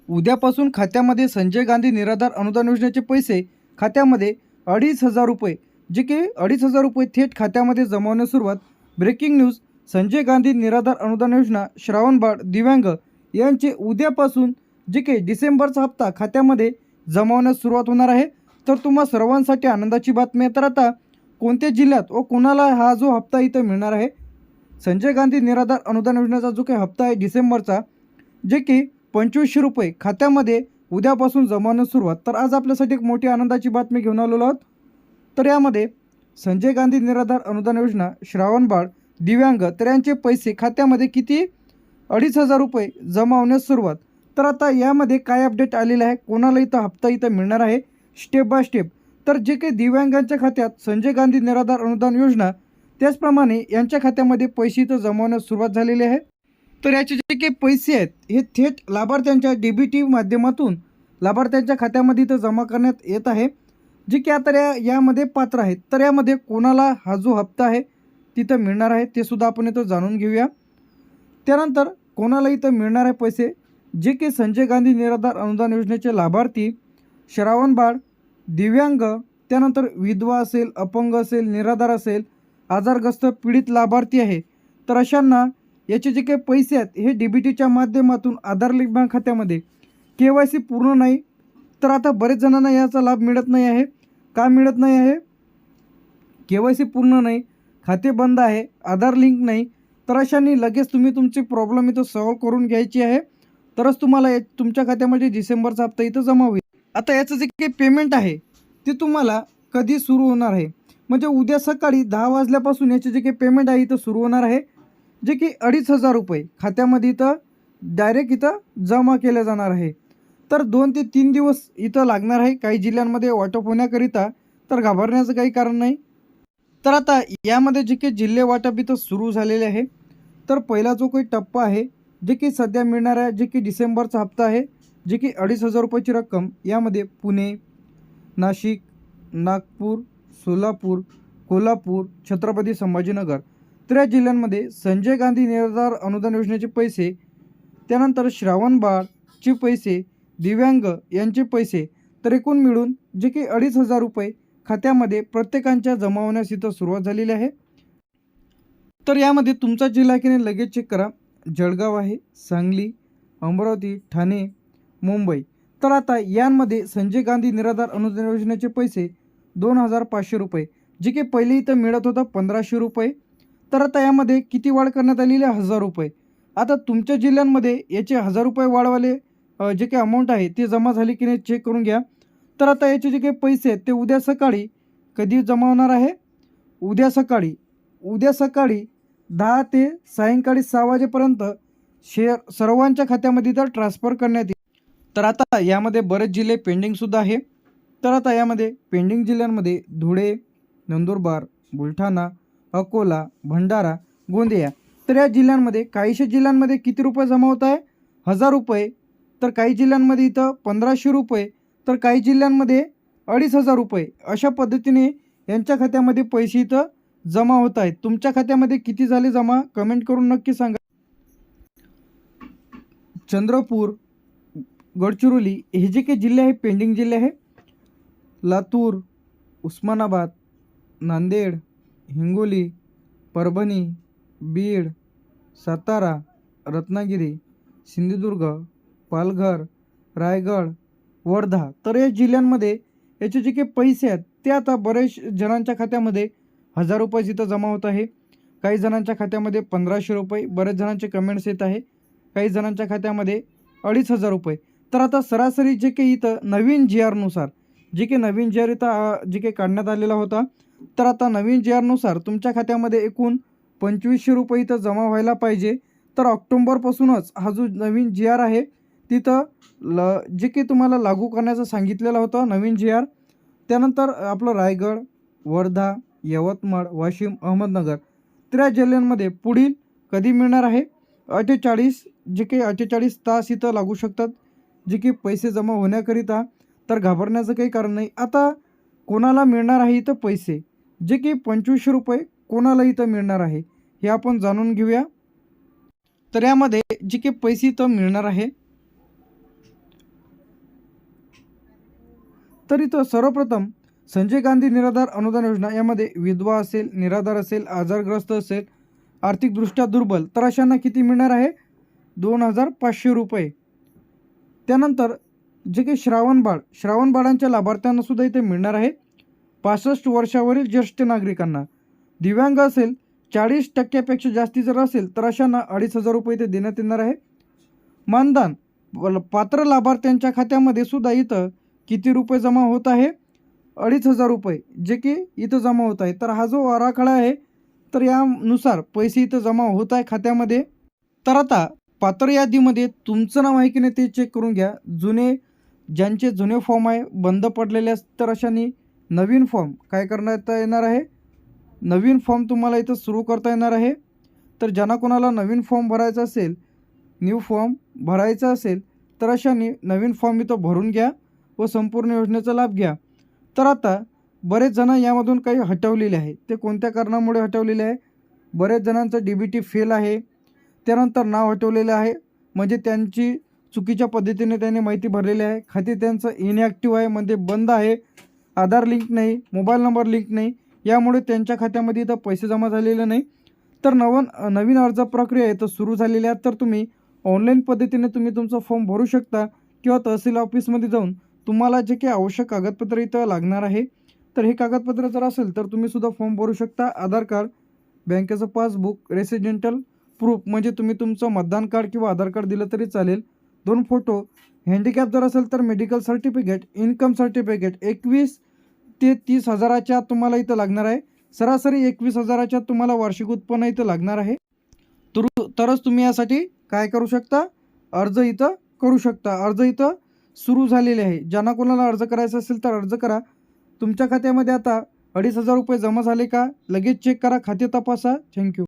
उद्यापासून खात्यामध्ये संजय गांधी निराधार अनुदान योजनेचे पैसे खात्यामध्ये 2,500 रुपये, जे की 2,500 रुपये थेट खात्यामध्ये जमवण्यास सुरुवात. Breaking news. संजय गांधी निराधार अनुदान योजना श्रावणबाळ दिव्यांग यांचे उद्यापासून जे की डिसेंबरचा हप्ता खात्यामध्ये जमवण्यास सुरुवात होणार आहे. तर तुम्हा सर्वांसाठी आनंदाची बातमी आहे. तर आता कोणत्या जिल्ह्यात व कोणाला हा जो हप्ता इथं मिळणार आहे, संजय गांधी निराधार अनुदान योजनेचा जो काही हप्ता आहे डिसेंबरचा, जे की 2,500 रुपये खात्यामध्ये उद्यापासून जमवण्यास सुरुवात. तर आज आपल्यासाठी एक मोठी आनंदाची बातमी घेऊन आलेलो आहोत. तर यामध्ये संजय गांधी निराधार अनुदान योजना श्रावणबाळ दिव्यांग तर यांचे पैसे खात्यामध्ये किती 2,500 रुपये जमा होण्यास सुरुवात. तर आता यामध्ये काय अपडेट आलेलं आहे, कोणाला इथं हप्ता इथं मिळणार आहे स्टेप बाय स्टेप. तर जे काही दिव्यांगांच्या खात्यात संजय गांधी निराधार अनुदान योजना त्याचप्रमाणे यांच्या खात्यामध्ये पैसे इथं जमवण्यास सुरुवात झालेली आहे. तर याचे जे काही पैसे आहेत हे थेट लाभार्थ्यांच्या DBT माध्यमातून लाभार्थ्यांच्या खात्यामध्ये इथं जमा करण्यात येत आहे, जे की आता यामध्ये पात्र आहेत. तर यामध्ये कोणाला हा जो हप्ता आहे तिथं मिळणार आहे ते सुद्धा आपण इथं जाणून घेऊया. त्यानंतर कोणाला इथं मिळणार आहे पैसे, जे की संजय गांधी निराधार अनुदान योजनेचे लाभार्थी श्रावणबाळ दिव्यांग, त्यानंतर विधवा असेल, अपंग असेल, निराधार असेल, आजारग्रस्त पीडित लाभार्थी आहे. तर अशांना याचे जे काही पैसे आहेत हे DBTच्या माध्यमातून आधार लिंक बँक खात्यामध्ये KYC पूर्ण नाही. तर आता बरेच जणांना याचा लाभ मिळत नाही आहे. का मिळत नाही आहे? KYC पूर्ण नाही, खाते बंद आहे, आधार लिंक नाही. तर अशांनी लगेच तुम्ही तुमची प्रॉब्लेम इथं सॉल्व करून घ्यायची आहे, तरच तुम्हाला तुमच्या खात्यामध्ये डिसेंबरचा हप्ता इथं जमा होईल. आता याचं जे काही पेमेंट आहे ते तुम्हाला कधी सुरू होणार आहे, म्हणजे उद्या सकाळी 10 वाजल्यापासून याचे जे काही पेमेंट आहे इथं सुरू होणार आहे, जे की 2,500 रुपये खात्यामध्ये इथं डायरेक्ट इथं जमा केले जाणार आहे. तर 2 ते 3 दिवस इथं लागणार आहे काही जिल्ह्यांमध्ये वाटप होण्याकरिता. तर घाबरण्याचं काही कारण नाही. तर आता यामध्ये जे काही जिल्हे वाटप इथं सुरू झालेले आहे, तर पहिला जो काही टप्पा आहे जे की सध्या मिळणार आहे, जे की डिसेंबरचा हप्ता आहे, जे की 2,500 रुपयाची रक्कम यामध्ये पुणे, नाशिक, नागपूर, सोलापूर, कोल्हापूर, छत्रपती संभाजीनगर तर या जिल्ह्यांमध्ये संजय गांधी निराधार अनुदान योजनेचे पैसे, त्यानंतर श्रावणबाळचे पैसे, दिव्यांग यांचे पैसे, तर एकूण मिळून जे की 2,500 रुपये खात्यामध्ये प्रत्येकांच्या जमा होण्यास इथं सुरुवात झालेली आहे. तर यामध्ये तुमचा जिल्हा की नाही लगेच चेक करा. जळगाव आहे, सांगली, अमरावती, ठाणे, मुंबई. तर आता यांमध्ये संजय गांधी निराधार अनुदान योजनेचे पैसे 2,500 रुपये, जे की पहिले इथं मिळत होतं 1,500 रुपये. तर आता यामध्ये किती वाढ करण्यात आलेली आहे? 1,000 रुपये. आता तुमच्या जिल्ह्यांमध्ये याचे 1,000 रुपये वाढवाले जे काही अमाऊंट आहे ते जमा झाली की नाही चेक करून घ्या. तर आता याचे जे काही पैसे आहेत ते उद्या सकाळी कधी जमा होणार आहे? उद्या सकाळी 10 ते सायंकाळी 6 वाजेपर्यंत सर्वांच्या खात्यामध्ये तर ट्रान्सफर करण्यात येईल. तर आता यामध्ये बरेच जिल्हे पेंडिंगसुद्धा आहे. तर आता यामध्ये पेंडिंग जिल्ह्यांमध्ये धुळे, नंदुरबार, बुलढाणा, अकोला, भंडारा, गोंदिया. तर या जिल्ह्यांमध्ये काहीशा जिल्ह्यांमध्ये किती रुपये जमा होत आहे? 1,000 रुपये. तर काही जिल्ह्यांमध्ये इथं 1,500 रुपये, तर काही जिल्ह्यांमध्ये 2,500 रुपये. अशा पद्धतीने यांच्या खात्यामध्ये पैसे इथं जमा होत आहेत. तुमच्या खात्यामध्ये किती झाले जमा कमेंट करून नक्की सांगा. चंद्रपूर, गडचिरोली हे जे काही जिल्हे आहे पेंडिंग जिल्हे आहे. लातूर, उस्मानाबाद, नांदेड, हिंगोली, परभणी, बीड, सातारा, रत्नागिरी, सिंधुदुर्ग, पालघर, रायगड, वर्धा. तर या जिल्ह्यांमध्ये याचे जे काही पैसे आहेत ते आता बरेच जणांच्या खात्यामध्ये 1,000 रुपये इथं जमा होत आहे. काही जणांच्या खात्यामध्ये 1,500 रुपये, बरेच जणांचे कमेंट्स येत आहे. काही जणांच्या खात्यामध्ये 2,500 रुपये. तर आता सरासरी जे काही इथं नवीन GR नुसार जे काही नवीन GR इथं जे काही काढण्यात आलेला होता, तर आता नवीन GR नुसार तुमच्या खात्यामध्ये एकूण 2,500 रुपये इथं जमा व्हायला पाहिजे. तर ऑक्टोंबरपासूनच हा जो नवीन GR आहे तिथं जे काही तुम्हाला लागू करण्याचं सांगितलेलं होतं नवीन GR. त्यानंतर आपलं रायगड, वर्धा, यवतमाळ, वाशिम, अहमदनगर तर या जिल्ह्यांमध्ये पुढील कधी मिळणार आहे? 48 तास इथं लागू शकतात जे की पैसे जमा होण्याकरिता. तर घाबरण्याचं काही कारण नाही. आता कोणाला मिळणार आहे इथं पैसे, जे की 2,500 रुपये कोणाला इथं मिळणार आहे हे आपण जाणून घेऊया. तर यामध्ये जे काही पैसे इथं मिळणार आहे तर इथं सर्वप्रथम संजय गांधी निराधार अनुदान योजना यामध्ये विधवा असेल, निराधार असेल, आजारग्रस्त असेल, आर्थिकदृष्ट्या दुर्बल तर अशांना किती मिळणार आहे? 2,500 रुपये. त्यानंतर जे काही श्रावण बाळांच्या लाभार्थ्यांना सुद्धा इथे मिळणार आहे 65 वर्षावरील ज्येष्ठ नागरिकांना. दिव्यांग असेल 40% जास्ती जर असेल तर अशांना 2,500 रुपये इथे देण्यात येणार आहे. मानधन पात्र लाभार्थ्यांच्या खात्यामध्ये सुद्धा इथं किती रुपये जमा होत आहे? 2,500 रुपये जे की इथं जमा होत आहे. तर हा जो आराखडा आहे तर यानुसार पैसे इथं जमा होत आहे खात्यामध्ये. तर आता पात्र यादीमध्ये तुमचं नाव आहे की नाही ते चेक करून घ्या. ज्यांचे जुने फॉर्म आहे बंद पडलेले असतील तर अशांनी नवीन फॉर्म काय करण्यात येणार आहे? नवीन फॉर्म तुम्हाला इथं सुरू करता येणार आहे. तर ज्यांना कोणाला नवीन फॉर्म भरायचा असेल, न्यू फॉर्म भरायचा असेल तर अशांनी नवीन फॉर्म इथं भरून घ्या व संपूर्ण योजनेचा लाभ घ्या. तर आता बरेच जण यामधून काही हटवलेले आहे. ते कोणत्या कारणामुळे हटवलेले आहे? बरेच जणांचं DBT फेल आहे, त्यानंतर नाव हटवलेलं आहे, म्हणजे त्यांची चुकीच्या पद्धतीने त्यांनी माहिती भरलेली आहे. खाते त्यांचं इनॲक्टिव्ह आहे, म्हणजे बंद आहे, आधार लिंक नाही, मोबाईल नंबर लिंक नाही, यामुळे त्यांच्या खात्यामध्ये इथं पैसे जमा झालेले नाही. तर नवीन अर्ज प्रक्रिया इथं सुरू झालेली आहे. तर तुम्ही ऑनलाईन पद्धतीने तुम्ही तुमचा फॉर्म भरू शकता किंवा तहसील ऑफिसमध्ये जाऊन तुम्हाला जे काही आवश्यक कागदपत्र इथं लागणार आहे तर हे कागदपत्र जर असेल तर तुम्ही सुद्धा फॉर्म भरू शकता. आधार कार्ड, बँकेचं पासबुक, रेसिडेंटल प्रूफ म्हणजे तुम्ही तुमचं मतदान कार्ड किंवा आधार कार्ड दिलं तरी चालेल, 2 फोटो, हँडिकॅप जर असेल तर मेडिकल सर्टिफिकेट, इन्कम सर्टिफिकेट. 21 ते 30 हजाराच्या तुम्हाला इथं लागणार आहे. सरासरी 21,000च्या तुम्हाला वार्षिक उत्पन्न इथं लागणार आहे. तरच तुम्ही यासाठी काय करू शकता? अर्ज इथं करू शकता. अर्ज इथं सुरू झालेले आहे. ज्यांना कोणाला अर्ज करायचा असेल तर अर्ज करा. तुमच्या खात्यामध्ये आता 2,500 रुपये जमा झाले का? लगेच चेक करा, खाते तपासा. थँक्यू.